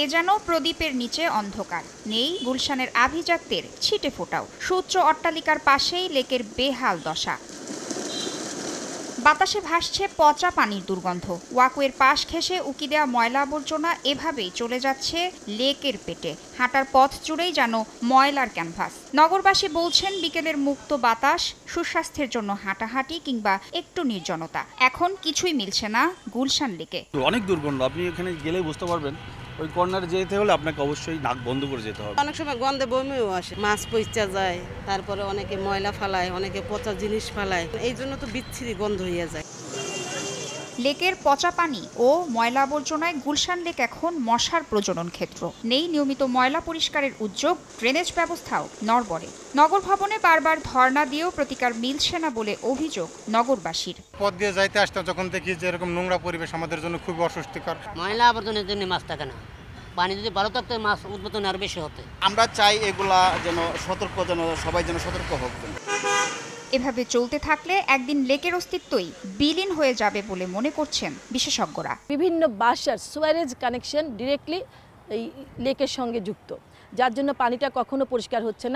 এ যেন প্রদীপের নিচে অন্ধকার, নেই গুলশানের আভিজাত্যের ছিটে ফোটাও। সূচ্য অট্টালিকার পাশেই লেকের বেহাল দশা। বাতাসে ভাসছে পচা পানির দুর্গন্ধ। ওয়াকওয়ের পাশ ঘেঁষে উকি দেওয়া ময়লা আবর্জনা এভাবেই চলে যাচ্ছে লেকের পেটে। হাঁটার পথ জুড়েই যেন ময়লার ক্যানভাস। নগরবাসী বলছেন বিকেলের মুক্ত বাতাস, সুস্বাস্থ্যের জন্য হাঁটাহাঁটি কিংবা একটু নির্জনতা। এখন কিছুই মিলছে না গুলশান লেকে। অনেক দুর্গন্ধ, আপনি এখানে গেলেই বুঝতে পারবেন। ওই কর্নারে যেতে হলে আপনাকে অবশ্যই নাক বন্ধ করে যেতে হবে। অনেক সময় গন্ধে বমিও আসে, মাছ পচা যায়, তারপরে অনেকে ময়লা ফালায়, অনেকে পচা জিনিস ফালায়, এই জন্য তো বিচ্ছিরি গন্ধ হয়ে যায়। লেকের পচা পানি ও ময়লা আবর্জনায় গুলশান লেক এখন মশার প্রজনন ক্ষেত্র। নেই নিয়মিত ময়লা পরিষ্কারের উদ্যোগ, ড্রেনেজ ব্যবস্থাও নড়বড়ে। নগর ভবনে বারবার ধর্ণা দিয়েও প্রতিকার মিলছে না বলে অভিযোগ নগরবাসীর। পথ দিয়ে যাইতে আসতাম, যখন দেখি যে এরকম নোংরা পরিবেশ আমাদের জন্য খুবই অস্বস্তিকর। ময়লা আবর্জনের জন্য মাছ থাকে না, পানি যদি ভালো থাকতো মাছ উৎপাদন আরো বেশি হতো। আমরা চাই এগুলা যেন সবাই যেন সতর্ক হোক। এভাবে চলতে থাকলে একদিন লেকের অস্তিত্বই বিলীন হয়ে যাবে বলে মনে করছেন বিশেষজ্ঞরা। বিভিন্ন বাসার সুয়ারেজ কানেকশন ডিরেক্টলি এই লেকের সঙ্গে যুক্ত, যার জন্য পানিটা কখনো পরিষ্কার হচ্ছে না।